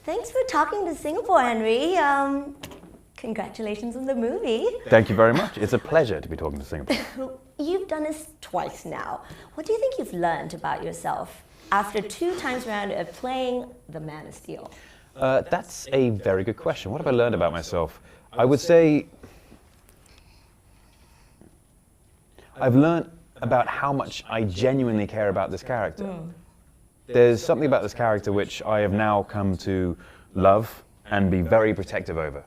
Thanks for talking to Singapore, Henry. Congratulations on the movie. Thank you very much. It's a pleasure to be talking to Singapore. You've done this twice now. What do you think you've learned about yourself after 2 times around of playing the Man of Steel? That's a very good question. What have I learned about myself? I would say I've learned about how much I genuinely care about this character. There's something about this character which I have now come to love and be very protective over.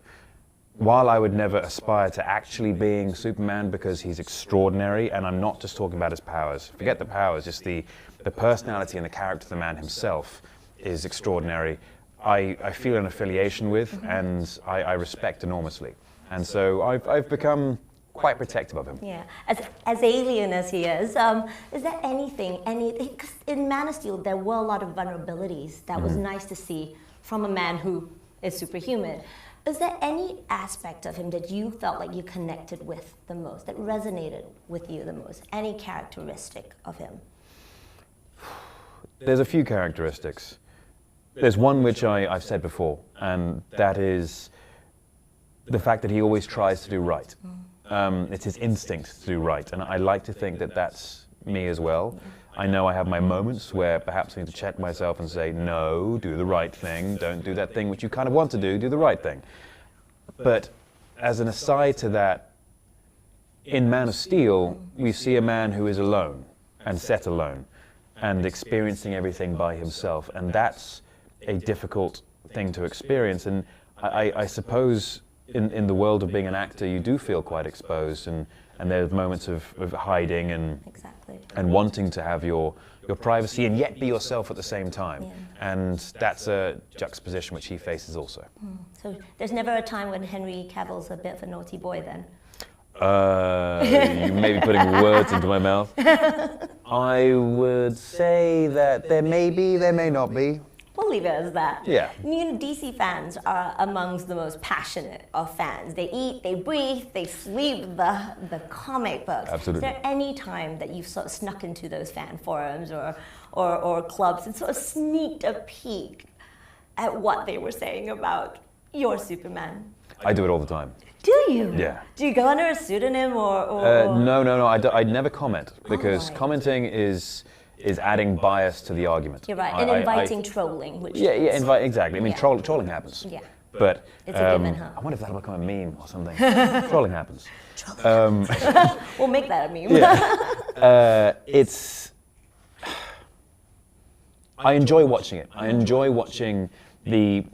While I would never aspire to actually being Superman because he's extraordinary, and I'm not just talking about his powers. Forget the powers, just the personality and the character of the man himself is extraordinary. I feel an affiliation with, and I respect enormously. And so I've become quite protective of him. Yeah, as alien as he is there anything, because in Man of Steel there were a lot of vulnerabilities that was nice to see from a man who is superhuman. Is there any aspect of him that you felt like you connected with the most, that resonated with you the most? Any characteristic of him? There's a few characteristics. There's one which I've said before, and that is the fact that he always tries to do right. It's his instinct to do right, and I like to think that that's me as well. I know I have my moments where perhaps I need to check myself and say, no, do the right thing, don't do that thing which you kind of want to do the right thing. But as an aside to that, in Man of Steel, we see a man who is alone and set alone and experiencing everything by himself, and that's a difficult thing to experience. And I suppose in the world of being an actor, you do feel quite exposed, and there's moments of hiding and wanting to have your privacy and yet be yourself at the same time. And that's a juxtaposition which he faces also. So there's never a time when Henry Cavill's a bit of a naughty boy then? You may be putting words into my mouth. I would say that there may be, there may not be. We'll leave it as that. Yeah. You know, DC fans are amongst the most passionate of fans. They eat, they breathe, they sleep the comic books. Absolutely. Is there any time that you've sort of snuck into those fan forums or clubs and sort of sneaked a peek at what they were saying about your Superman? I do it all the time. Do you? Yeah. Do you go under a pseudonym or? No. I'd never comment, because commenting is adding bias to the argument. You're right, and inviting trolling. Which exactly. I mean, trolling happens. Yeah. But it's a given, huh? I wonder if that'll become a meme or something. Trolling happens. We'll make that a meme. Yeah. I enjoy watching it. I enjoy watching the...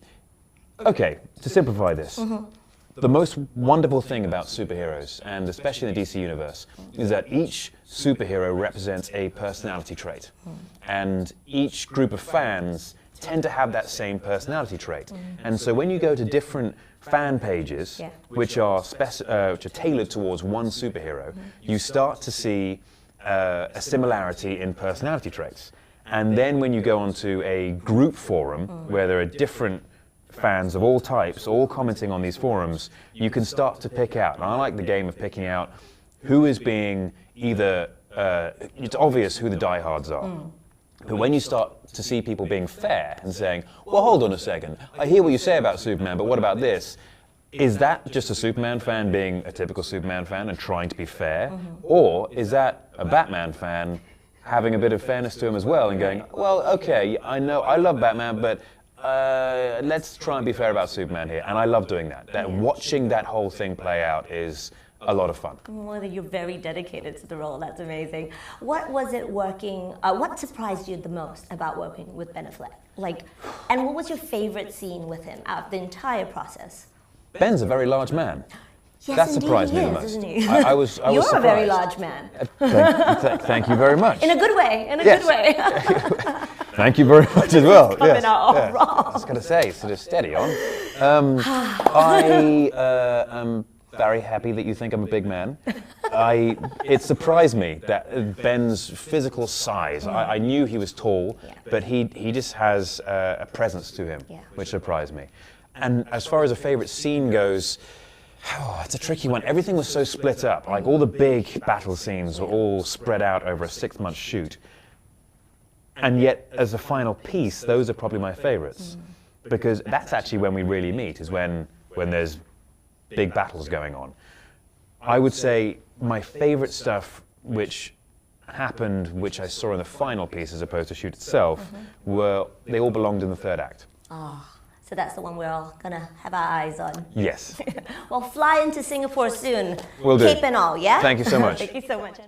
Okay, to simplify this. The most wonderful thing about superheroes, and especially in the DC universe, is that each superhero represents a personality trait. And each group of fans tend to have that same personality trait. And so when you go to different fan pages, which are tailored towards one superhero, you start to see a similarity in personality traits. And then when you go onto a group forum, where there are different fans of all types, all commenting on these forums, you can start to pick out, and I like the game of picking out who is being either, it's obvious who the diehards are, but when you start to see people being fair and saying, well, hold on a second, I hear what you say about Superman, but what about this? Is that just a Superman fan being a typical Superman fan and trying to be fair? Or is that a Batman fan having a bit of fairness to him as well and going, well, okay, I know, I love Batman, but let's try and be fair about Superman here. And I love doing that. Watching that whole thing play out is a lot of fun. Well, you're very dedicated to the role. That's amazing. What was it working, what surprised you the most about working with Ben Affleck? And what was your favorite scene with him out of the entire process? Ben's a very large man. Yes, that surprised me the most. Isn't he? I was You're surprised. A very large man. Thank you very much. In a good way. In a good way. Thank you very much as well. Coming out all wrong. I was going to say, sort of steady on. I am very happy that you think I'm a big man. It surprised me that Ben's physical size. I knew he was tall, but he just has a presence to him, which surprised me. And as far as a favorite scene goes, it's a tricky one. Everything was so split up. Like all the big battle scenes were all spread out over a 6-month shoot. And yet, as a final piece, those are probably my favorites. because that's actually when we really meet, is when there's big battles going on. I would say my favorite stuff which happened, which I saw in the final piece as opposed to shoot itself, they all belonged in the third act. Oh, so that's the one we're all gonna have our eyes on. Yes. Well, fly into Singapore soon. Will do. Cape and all, yeah? Thank you so much. Thank you so much.